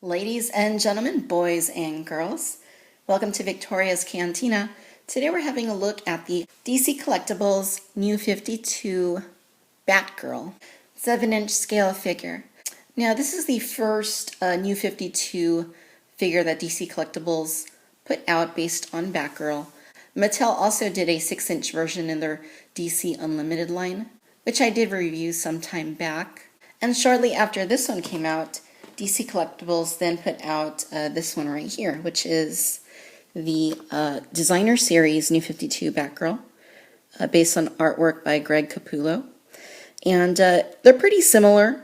Ladies and gentlemen, boys and girls, welcome to Victoria's Cantina. Today we're having a look at the DC Collectibles New 52 Batgirl 7-inch scale figure. Now this is the first New 52 figure that DC Collectibles put out based on Batgirl. Mattel also did a 6-inch version in their DC Unlimited line, which I did review some time back. And shortly after this one came out, DC Collectibles then put out this one right here, which is the Designer Series New 52 Batgirl, based on artwork by Greg Capullo. And they're pretty similar.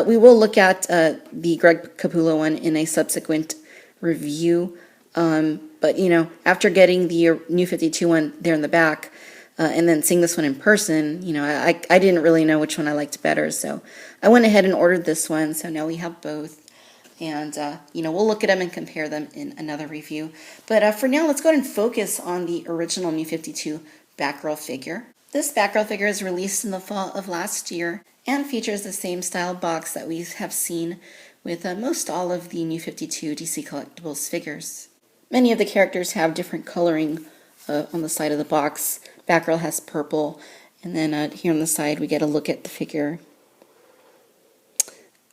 We will look at the Greg Capullo one in a subsequent review. But, you know, after getting the New 52 one there in the back, and then seeing this one in person, you know, I didn't really know which one I liked better, so I went ahead and ordered this one, so now we have both, and, you know, we'll look at them and compare them in another review. But for now, let's go ahead and focus on the original New 52 Batgirl figure. This Batgirl figure is released in the fall of last year and features the same style box that we have seen with most all of the New 52 DC Collectibles figures. Many of the characters have different coloring on the side of the box. Batgirl has purple, and then here on the side we get a look at the figure.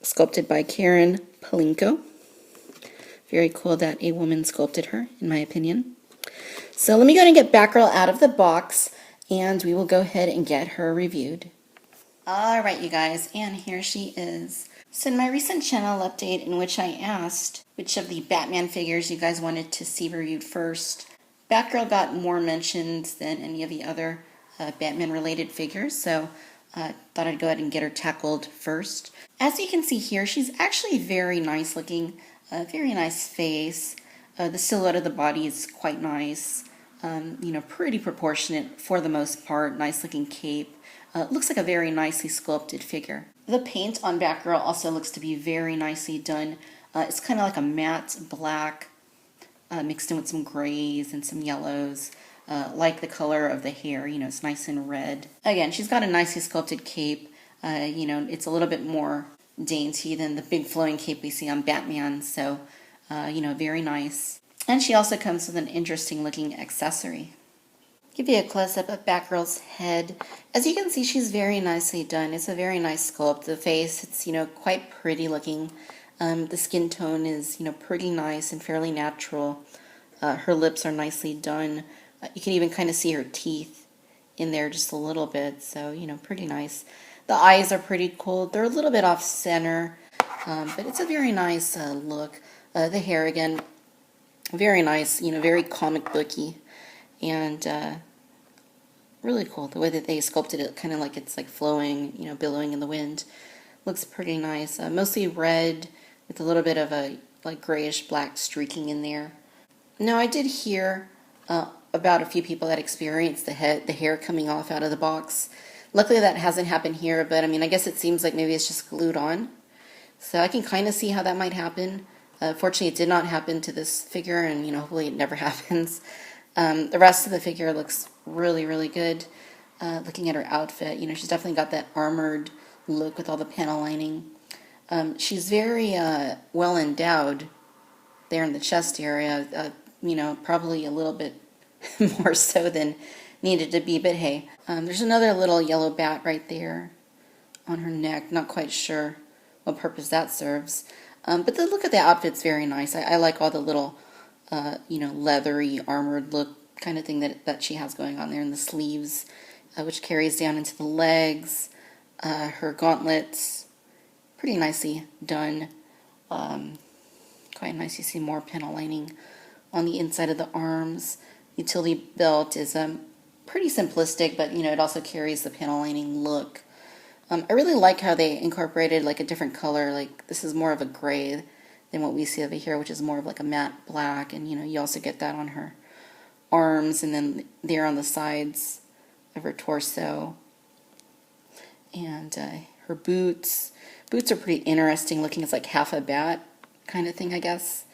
Sculpted by Karen Palinko. Very cool that a woman sculpted her, in my opinion. So let me go ahead and get Batgirl out of the box, and we will go ahead and get her reviewed. Alright, you guys, and here she is. So in my recent channel update in which I asked which of the Batman figures you guys wanted to see reviewed first, Batgirl got more mentions than any of the other Batman-related figures, so I thought I'd go ahead and get her tackled first. As you can see here, she's actually very nice looking, very nice face. The silhouette of the body is quite nice, you know, pretty proportionate for the most part, nice looking cape. Looks like a very nicely sculpted figure. The paint on Batgirl also looks to be very nicely done. It's kind of like a matte black, mixed in with some grays and some yellows, like the color of the hair, you know, it's nice and red. Again, she's got a nicely sculpted cape, you know, it's a little bit more dainty than the big flowing cape we see on Batman, so, you know, very nice. And she also comes with an interesting looking accessory. Give you a close-up of Batgirl's head. As you can see, she's very nicely done. It's a very nice sculpt. The face, it's, you know, quite pretty looking. The skin tone is, you know, pretty nice and fairly natural. Her lips are nicely done. You can even kind of see her teeth in there just a little bit, so, you know, pretty nice. The eyes are pretty cool. They're a little bit off center, but it's a very nice look. The hair, again, very nice, you know, very comic booky, and really cool. The way that they sculpted it, kind of like it's like flowing, you know, billowing in the wind. Looks pretty nice. Mostly red, with a little bit of a like grayish black streaking in there. Now I did hear about a few people that experienced the hair coming off out of the box. Luckily that hasn't happened here, but I mean, I guess it seems like maybe it's just glued on. So I can kind of see how that might happen. Fortunately, it did not happen to this figure, and you know, hopefully it never happens. The rest of the figure looks really, really good. Looking at her outfit, you know, she's definitely got that armored look with all the panel lining. She's very well endowed there in the chest area, you know, probably a little bit more so than needed to be, but hey. There's another little yellow bat right there on her neck, not quite sure what purpose that serves. But the look of the outfit's very nice. I like all the little, you know, leathery, armored look kind of thing that she has going on there in the sleeves, which carries down into the legs. Her gauntlets, pretty nicely done. Quite nice. You see more panel lining on the inside of the arms. Utility belt is pretty simplistic, but you know, it also carries the panel lining look. I really like how they incorporated like a different color. Like this is more of a gray than what we see over here, which is more of like a matte black, and you know, you also get that on her arms and then there on the sides of her torso. And her boots. Boots are pretty interesting looking. It's like half a bat kind of thing, I guess.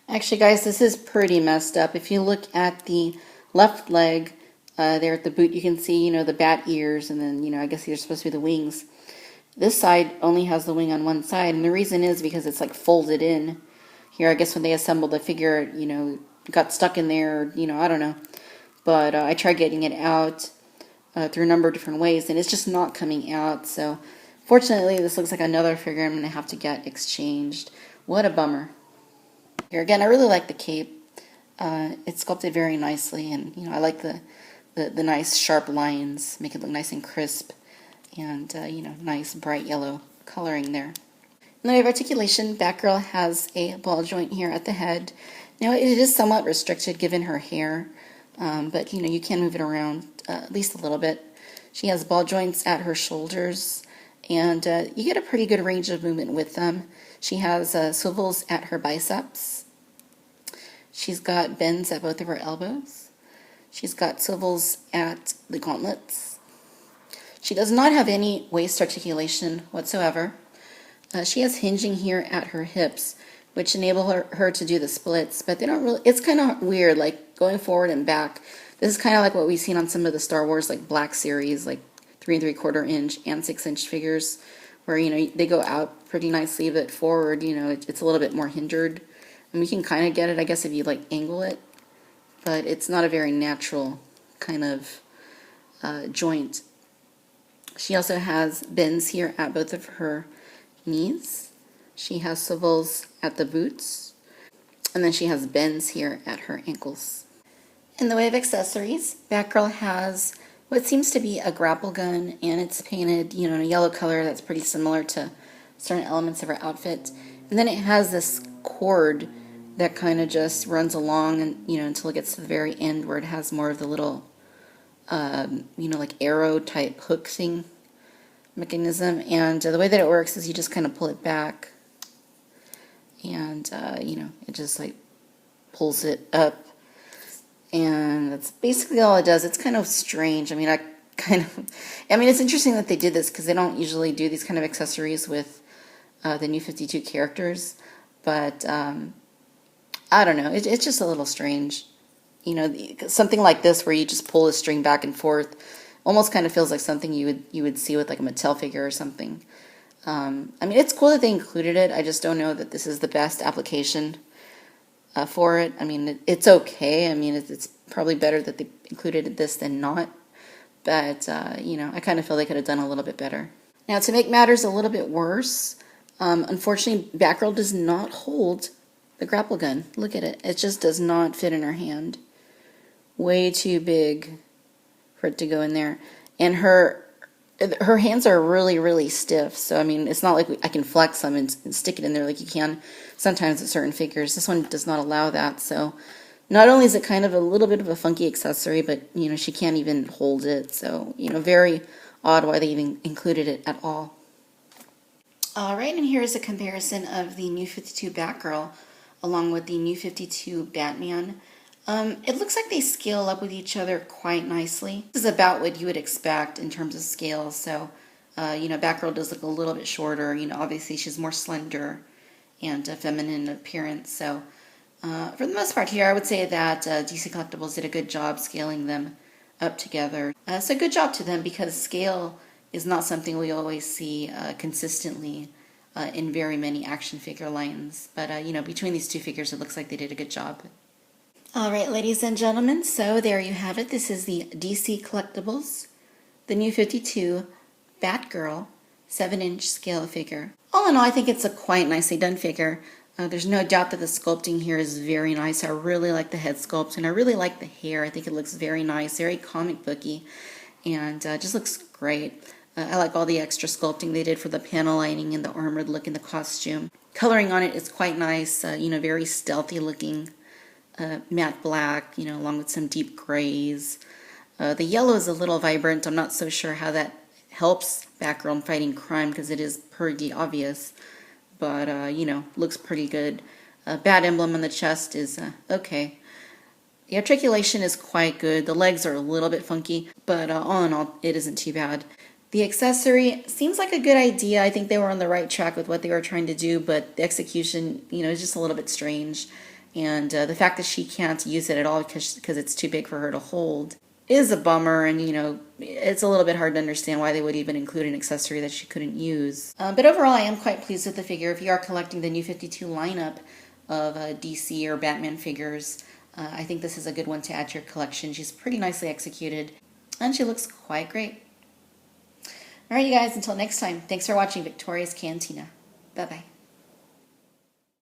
Actually, guys, this is pretty messed up. If you look at the left leg, there at the boot, you can see, you know, the bat ears, and then, you know, I guess these are supposed to be the wings. This side only has the wing on one side, and the reason is because it's like folded in. Here, I guess when they assembled the figure, got stuck in there, I don't know. But I tried getting it out through a number of different ways, and it's just not coming out. So, fortunately, this looks like another figure I'm going to have to get exchanged. What a bummer. Here again, I really like the cape. It's sculpted very nicely, and I like the nice sharp lines, make it look nice and crisp, and nice bright yellow coloring there. And then we have articulation. Batgirl has a ball joint here at the head. Now it is somewhat restricted given her hair, but you can move it around at least a little bit. She has ball joints at her shoulders, and you get a pretty good range of movement with them. She has swivels at her biceps. She's got bends at both of her elbows. She's got swivels at the gauntlets. She does not have any waist articulation whatsoever. She has hinging here at her hips, which enable her to do the splits, but they don't really, it's kind of weird, like going forward and back. This is kind of like what we've seen on some of the Star Wars, like Black Series, like 3 3/4 inch and 6-inch figures, where, they go out pretty nicely, but forward, it's a little bit more hindered. And we can kind of get it, I guess, if you, like, angle it, but it's not a very natural kind of joint. She also has bends here at both of her knees. She has swivels at the boots, and then she has bends here at her ankles. In the way of accessories, Batgirl has what seems to be a grapple gun, and it's painted, in a yellow color that's pretty similar to certain elements of her outfit. And then it has this cord that kind of just runs along, and until it gets to the very end, where it has more of the little, like arrow type hook thing mechanism. And the way that it works is you just kind of pull it back, and it just like pulls it up, and that's basically all it does. It's kind of strange. I mean, it's interesting that they did this, because they don't usually do these kind of accessories with the New 52 characters, but I don't know, it's just a little strange. Something like this where you just pull a string back and forth almost kind of feels like something you would see with like a Mattel figure or something. It's cool that they included it. I just don't know that this is the best application for it. It's okay. It's probably better that they included this than not. But, I kind of feel they could have done a little bit better. Now, to make matters a little bit worse, unfortunately, Batgirl does not hold the grapple gun. Look at it. It just does not fit in her hand. Way too big for it to go in there. And her hands are really, really stiff. So, it's not like I can flex them and stick it in there like you can sometimes with certain figures. This one does not allow that. So, not only is it kind of a little bit of a funky accessory, but, she can't even hold it. So, very odd why they even included it at all. Alright, and here is a comparison of the New 52 Batgirl along with the New 52 Batman. It looks like they scale up with each other quite nicely. This is about what you would expect in terms of scale. So, Batgirl does look a little bit shorter. Obviously she's more slender and feminine in appearance. So, for the most part here, I would say that DC Collectibles did a good job scaling them up together. So good job to them, because scale is not something we always see consistently in very many action figure lines. But, between these two figures, it looks like they did a good job. All right, ladies and gentlemen, so there you have it. This is the DC Collectibles, the New 52 Batgirl 7-inch scale figure. All in all, I think it's a quite nicely done figure. There's no doubt that the sculpting here is very nice. I really like the head sculpt, and I really like the hair. I think it looks very nice, very comic booky, and just looks great. I like all the extra sculpting they did for the panel lining and the armored look in the costume. Coloring on it is quite nice, very stealthy looking, matte black, along with some deep grays. The yellow is a little vibrant. I'm not so sure how that helps Batgirl in fighting crime, because it is pretty obvious, but, looks pretty good. Bat emblem on the chest is okay. The articulation is quite good. The legs are a little bit funky, but all in all, it isn't too bad. The accessory seems like a good idea. I think they were on the right track with what they were trying to do, but the execution, is just a little bit strange. And the fact that she can't use it at all because it's too big for her to hold is a bummer, and it's a little bit hard to understand why they would even include an accessory that she couldn't use. But overall, I am quite pleased with the figure. If you are collecting the New 52 lineup of DC or Batman figures, I think this is a good one to add to your collection. She's pretty nicely executed, and she looks quite great. All right, you guys, until next time, thanks for watching Victoria's Cantina. Bye-bye.